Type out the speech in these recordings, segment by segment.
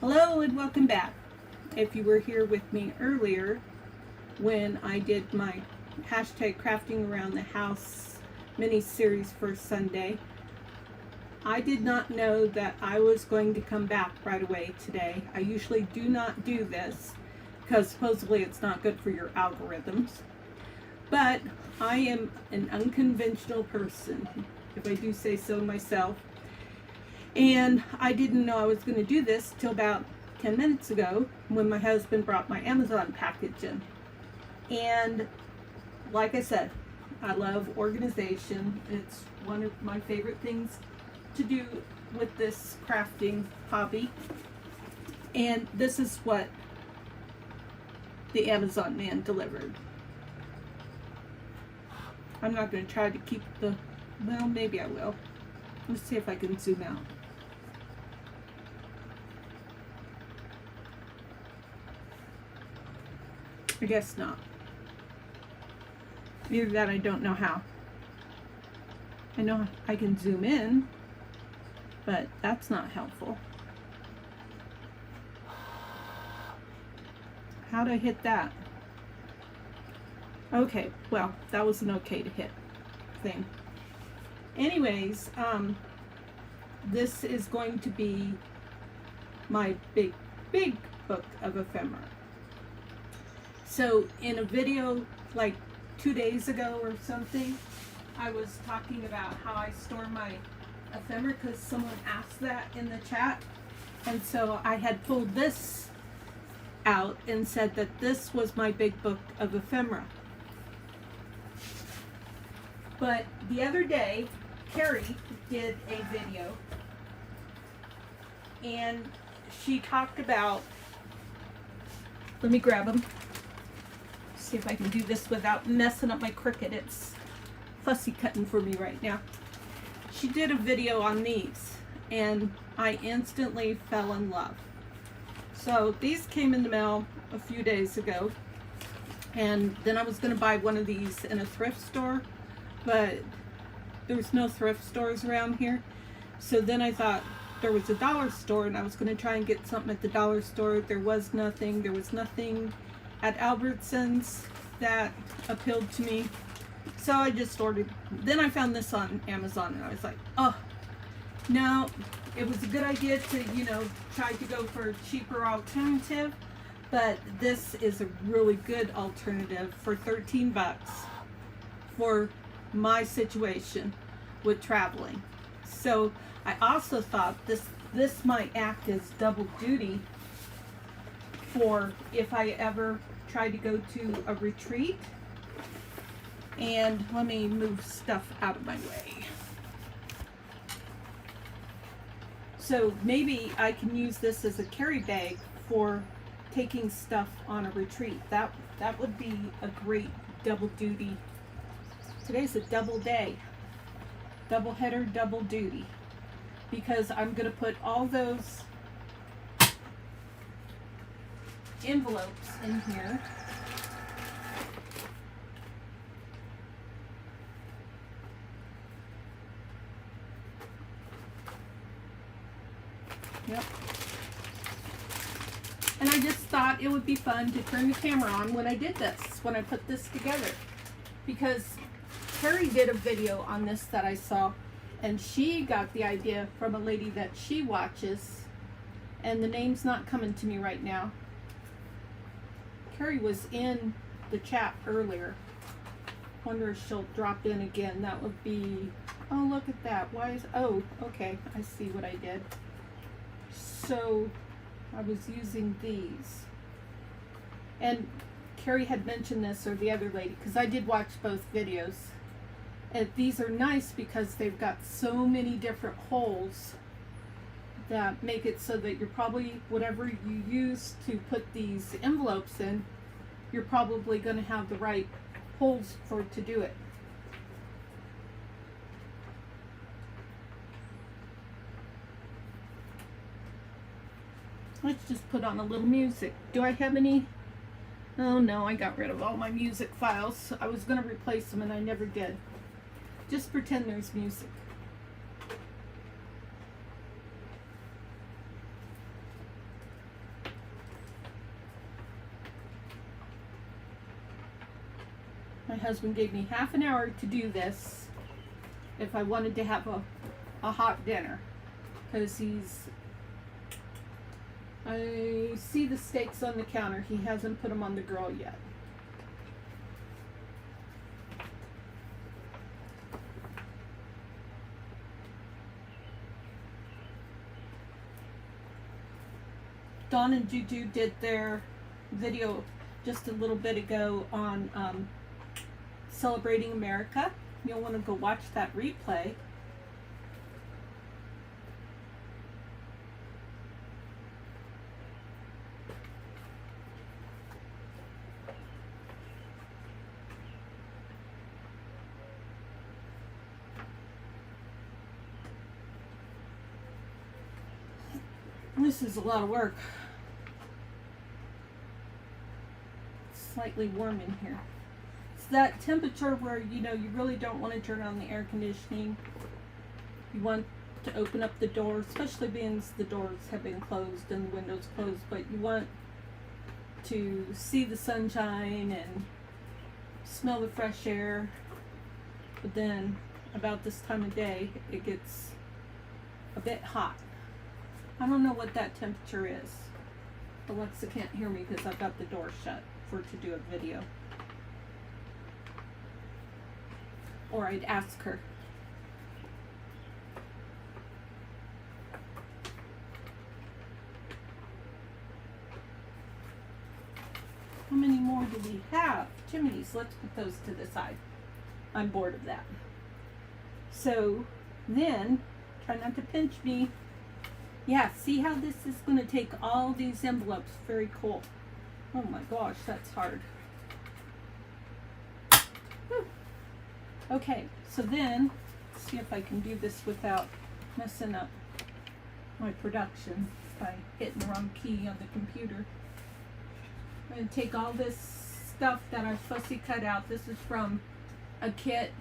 Hello and welcome back. If you were here with me earlier when I did my hashtag crafting around the house mini series for Sunday, I did not know that I was going to come back right away today. I usually do not do this because supposedly it's not good for your algorithms. But I am an unconventional person, if I do say so myself. And I didn't know I was going to do this till about 10 minutes ago when my husband brought my Amazon package in. And like I said, I love organization. It's one of my favorite things to do with this crafting hobby. And this is what the Amazon man delivered. I'm not going to try to keep the, well, maybe I will. Let's see if I can zoom out. I guess not. Either that, I don't know how. I know I can zoom in, but that's not helpful. How'd I hit that? Okay, well, that was an okay to hit thing. Anyways, this is going to be my big book of ephemera. So in a video like 2 days ago or something, I was talking about how I store my ephemera because someone asked that in the chat. And so I had pulled this out and said that this was my big book of ephemera. But the other day, Carrie did a video and she talked about, let me grab them, see if I can do this without messing up my Cricut. It's fussy cutting for me right now. She did a video on these and I instantly fell in love. So these came in the mail a few days ago, and then I was going to buy one of these in a thrift store, but there's no thrift stores around here. So then I thought there was a dollar store and I was going to try and get something at the dollar store. There was nothing. There was nothing at Albertsons that appealed to me. So I just ordered. Then I found this on Amazon and I was like, oh, no, it was a good idea to, you know, try to go for a cheaper alternative. But this is a really good alternative for 13 bucks for my situation with traveling. So I also thought this might act as double duty for if I ever try to go to a retreat. And let me move stuff out of my way. So maybe I can use this as a carry bag for taking stuff on a retreat. That would be a great double duty. Today's a double day. Double header, double duty. Because I'm going to put all those envelopes in here. Yep. And I just thought it would be fun to turn the camera on when I did this, when I put this together. Because Carrie did a video on this that I saw, and she got the idea from a lady that she watches, and the name's not coming to me right now. Carrie was in the chat earlier. Wonder if she'll drop in again. That would be, oh, look at that. Why is, oh, okay, I see what I did. So I was using these, and Carrie had mentioned this, or the other lady, because I did watch both videos. And these are nice because they've got so many different holes that make it so that you're probably, whatever you use to put these envelopes in, you're probably going to have the right holes for to do it. Let's just put on a little music. Do I have any? Oh no, I got rid of all my music files. I was going to replace them and I never did. Just pretend there's music. My husband gave me half an hour to do this if I wanted to have a hot dinner, because I see the steaks on the counter. He hasn't put them on the grill yet. Dawn and Juju did their video just a little bit ago on celebrating America. You'll want to go watch that replay. This is a lot of work. It's slightly warm in here. It's that temperature where, you know, you really don't want to turn on the air conditioning. You want to open up the doors, especially being the doors have been closed and the windows closed, but you want to see the sunshine and smell the fresh air. But then about this time of day, it gets a bit hot. I don't know what that temperature is. Alexa can't hear me because I've got the door shut to do a video. Or I'd ask her. How many more do we have? Chimneys, let's put those to the side. I'm bored of that. So then, try not to pinch me. Yeah, see how this is going to take all these envelopes. Very cool. Oh my gosh, that's hard. Whew. Okay, so then, let's see if I can do this without messing up my production by hitting the wrong key on the computer. I'm going to take all this stuff that I fussy cut out. This is from a kit.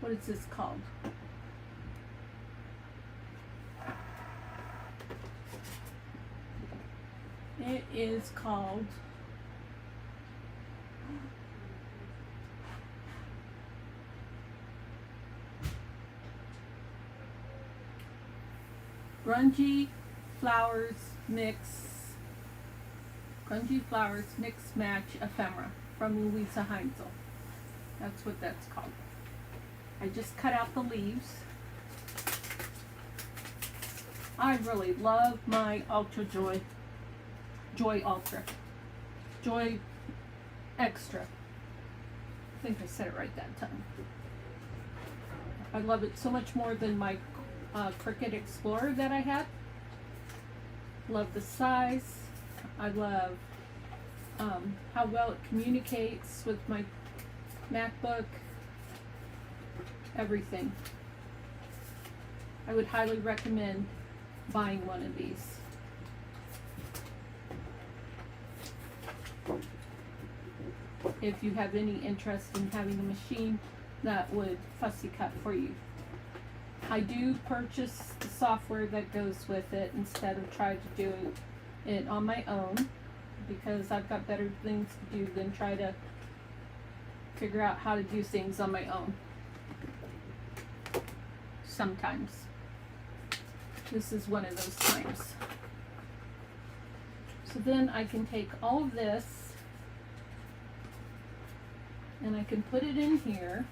What is this called? It is called Grungy Flowers Mix Match Ephemera from Louisa Heinzel. That's what that's called. I just cut out the leaves. I really love my Joy Extra. I think I said it right that time. I love it so much more than my Cricut Explorer that I had. Love the size. I love how well it communicates with my MacBook. Everything. I would highly recommend buying one of these. If you have any interest in having a machine that would fussy cut for you. I do purchase the software that goes with it instead of try to do it on my own, because I've got better things to do than try to figure out how to do things on my own. Sometimes. This is one of those times. So then I can take all of this and I can put it in here.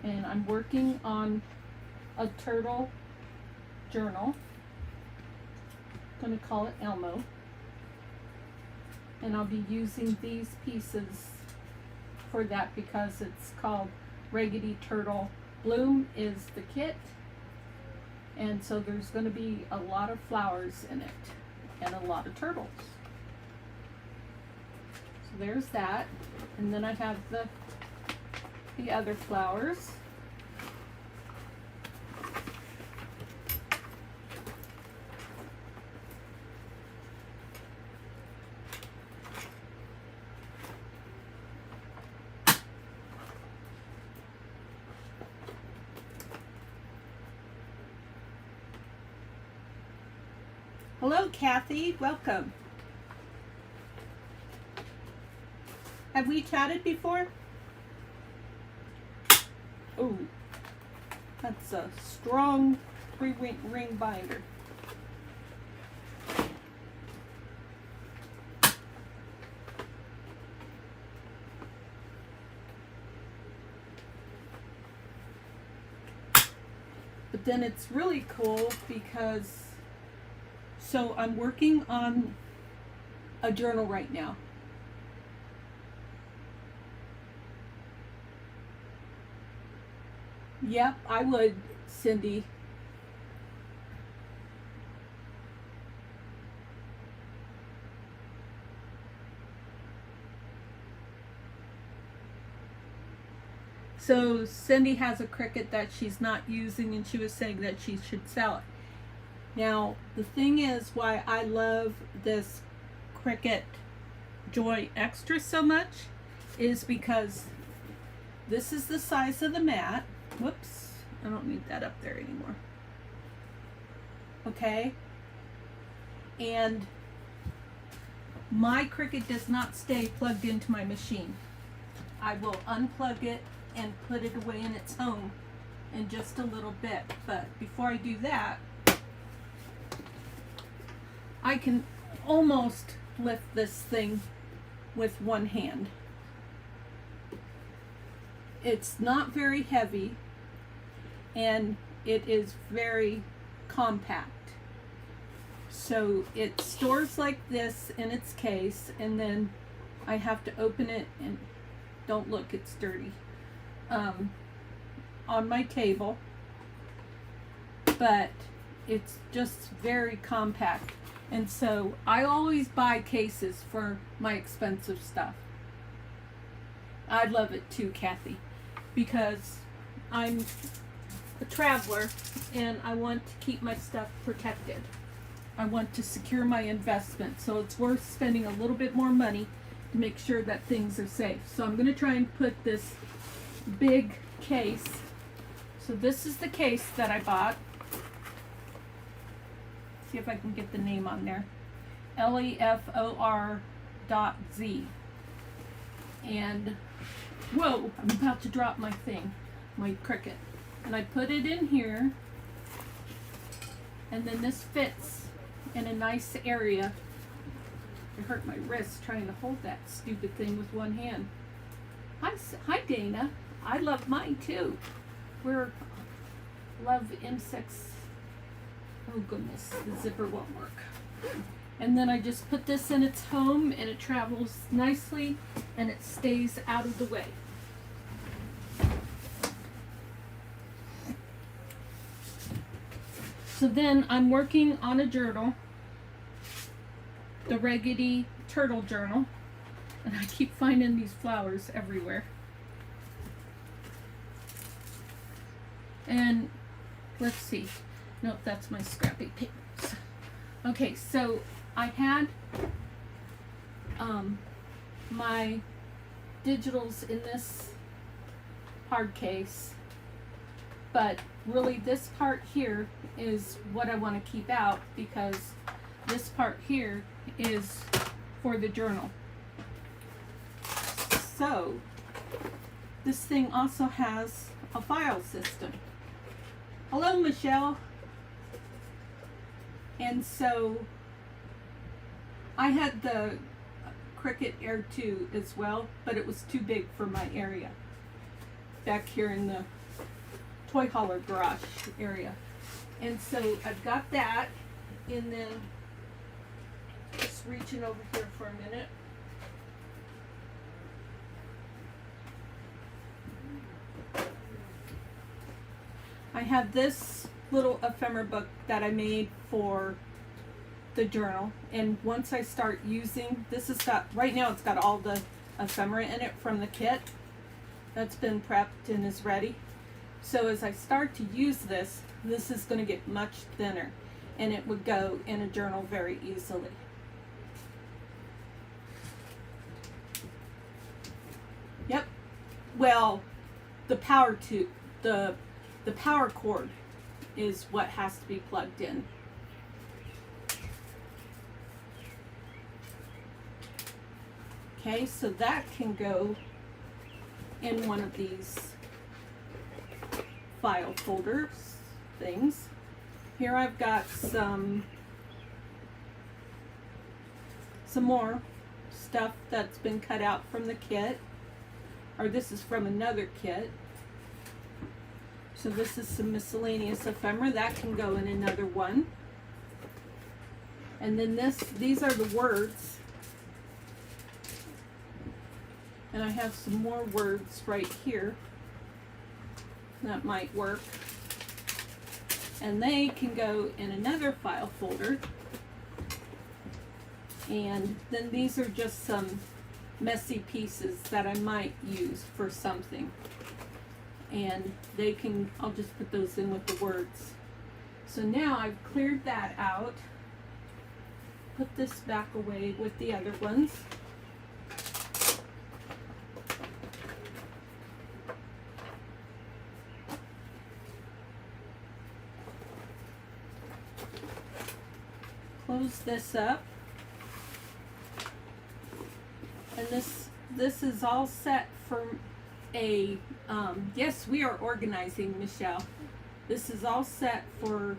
And I'm working on a turtle journal. I'm going to call it Elmo. And I'll be using these pieces for that because it's called Raggedy Turtle. Bloom is the kit. And so there's going to be a lot of flowers in it and a lot of turtles. So there's that. And then I have the other flowers. Hello, Kathy. Welcome. Have we chatted before? Oh, that's a strong 3-ring binder. But then it's really cool because, so I'm working on a journal right now. Yep, I would, Cindy. So Cindy has a Cricut that she's not using, and she was saying that she should sell it. Now, the thing is why I love this Cricut Joy Extra so much is because this is the size of the mat. Whoops, I don't need that up there anymore. Okay. And my Cricut does not stay plugged into my machine. I will unplug it and put it away in its home in just a little bit. But before I do that, I can almost lift this thing with one hand. It's not very heavy, and it is very compact. So it stores like this in its case, and then I have to open it, and don't look, it's dirty, on my table. But it's just very compact. And so I always buy cases for my expensive stuff. I love it too, Kathy, because I'm a traveler and I want to keep my stuff protected. I want to secure my investment, so it's worth spending a little bit more money to make sure that things are safe. So I'm going to try and put this big case. So this is the case that I bought. See if I can get the name on there. LEFOR.Z. And whoa, I'm about to drop my thing, my Cricut. And I put it in here, and then this fits in a nice area. It hurt my wrist trying to hold that stupid thing with one hand. Hi Dana. I love mine too. Love insects. Oh goodness, the zipper won't work. And then I just put this in its home, and it travels nicely, and it stays out of the way. So then I'm working on a journal, the Raggedy Turtle Journal, and I keep finding these flowers everywhere. And let's see. Nope, that's my scrappy papers. Okay, so I had my digitals in this hard case, but really this part here is what I want to keep out, because this part here is for the journal. So this thing also has a file system. Hello, Michelle. And so I had the Cricut Air 2 as well, but it was too big for my area back here in the toy hauler garage area. And so I've got that, and then just reaching over here for a minute. I have this little ephemera book that I made for the journal, and once I start using this, has got, right now it's got all the ephemera in it from the kit that's been prepped and is ready. So as I start to use this, this is going to get much thinner, and it would go in a journal very easily. Yep. Well, the power tube, the power cord is what has to be plugged in. Okay, so that can go in one of these file folders things. Here I've got some more stuff that's been cut out from the kit, or this is from another kit. So this is some miscellaneous ephemera that can go in another one. And then these are the words. And I have some more words right here that might work. And they can go in another file folder. And then these are just some messy pieces that I might use for something. And they can, I'll just put those in with the words. So now I've cleared that out. Put this back away with the other ones. Close this up. And this is all set for a, yes, we are organizing, Michelle. This is all set for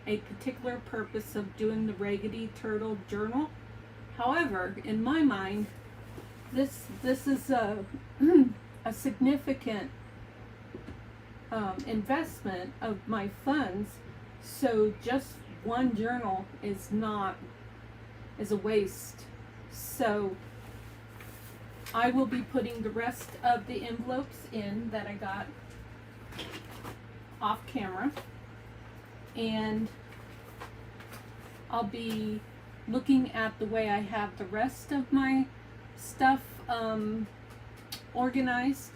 a particular purpose of doing the Raggedy Turtle journal. However, in my mind, this is a, a significant investment of my funds. So just one journal is a waste. So I will be putting the rest of the envelopes in that I got off camera, and I'll be looking at the way I have the rest of my stuff organized,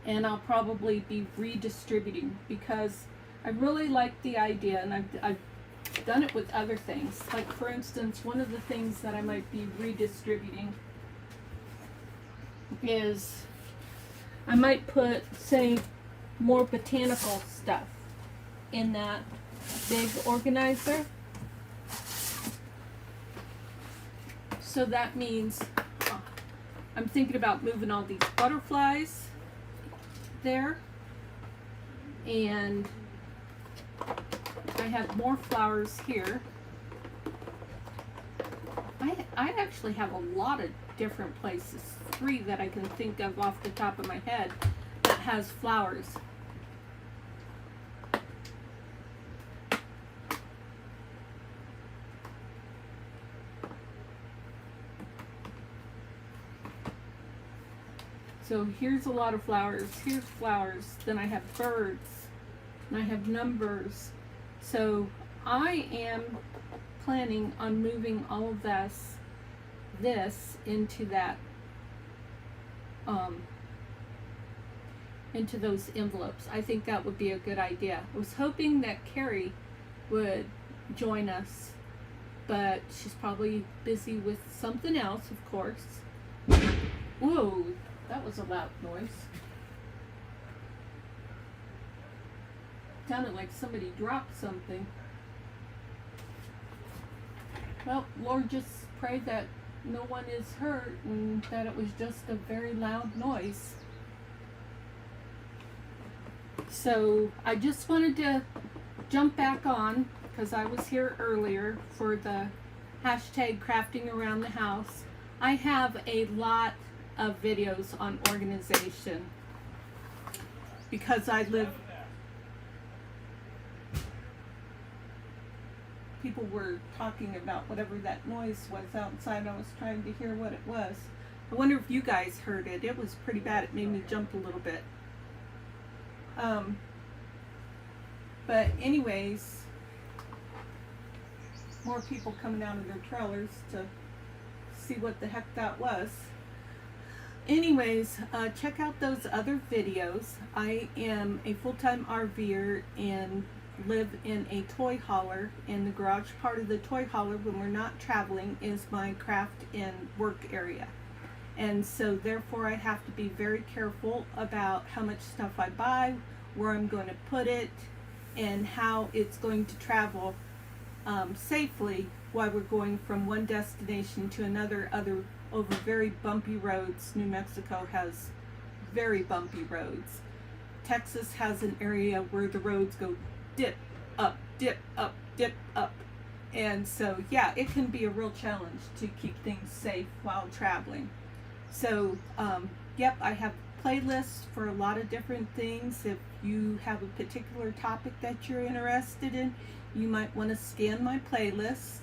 and I'll probably be redistributing because I really like the idea, and I've done it with other things. Like, for instance, one of the things that I might be redistributing is I might put, say, more botanical stuff in that big organizer. So that means I'm thinking about moving all these butterflies there, and I have more flowers here. I actually have a lot of different places, 3 that I can think of off the top of my head that has flowers. So here's a lot of flowers, here's flowers, then I have birds, and I have numbers. So I am planning on moving all of this into that, into those envelopes. I think that would be a good idea. I was hoping that Carrie would join us, but she's probably busy with something else, of course. Whoa, that was a loud noise. Sounded like somebody dropped something. Well, Lord, just pray that no one is hurt and that it was just a very loud noise. So I just wanted to jump back on because I was here earlier for the hashtag crafting around the house. I have a lot of videos on organization because I live. People were talking about whatever that noise was outside. I was trying to hear what it was. I wonder if you guys heard it. It was pretty bad. It made me jump a little bit. But anyways, more people coming out of their trailers to see what the heck that was. Anyways, check out those other videos. I am a full-time RVer and live in a toy hauler, and the garage part of the toy hauler when we're not traveling is my craft and work area. And so therefore I have to be very careful about how much stuff I buy, where I'm going to put it, and how it's going to travel safely while we're going from one destination to another over very bumpy roads. New Mexico has very bumpy roads. Texas has an area where the roads go dip up, dip up, dip up. And so, yeah, it can be a real challenge to keep things safe while traveling. So, yep, I have playlists for a lot of different things. If you have a particular topic that you're interested in, you might want to scan my playlist.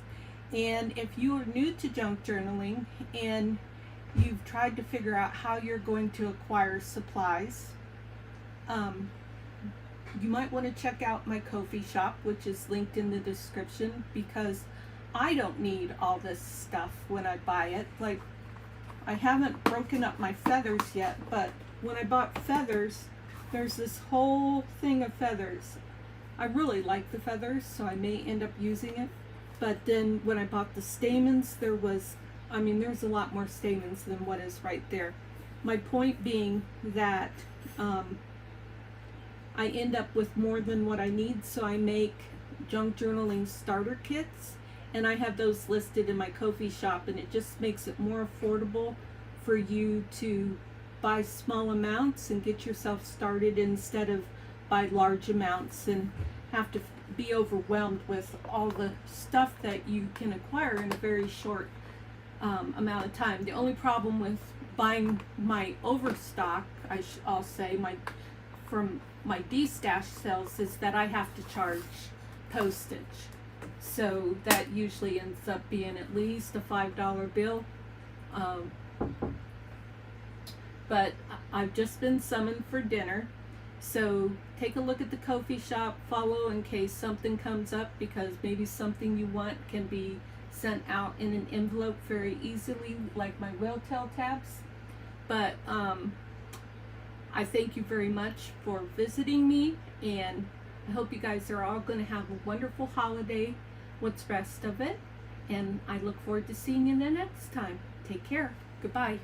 And if you are new to junk journaling and you've tried to figure out how you're going to acquire supplies, you might want to check out my Ko-fi shop, which is linked in the description, because I don't need all this stuff when I buy it. Like, I haven't broken up my feathers yet, but when I bought feathers, there's this whole thing of feathers. I really like the feathers, so I may end up using it. But then when I bought the stamens, there's a lot more stamens than what is right there. My point being that I end up with more than what I need, so I make junk journaling starter kits, and I have those listed in my Ko-fi shop, and it just makes it more affordable for you to buy small amounts and get yourself started instead of buy large amounts and have to be overwhelmed with all the stuff that you can acquire in a very short amount of time. The only problem with buying my overstock, I'll say, from my D-stash sales, is that I have to charge postage. So that usually ends up being at least a $5 bill. But I've just been summoned for dinner. So take a look at the Ko-fi shop, follow in case something comes up, because maybe something you want can be sent out in an envelope very easily, like my whale tail tabs. But I thank you very much for visiting me, and I hope you guys are all going to have a wonderful holiday, what's rest of it, and I look forward to seeing you the next time. Take care. Goodbye.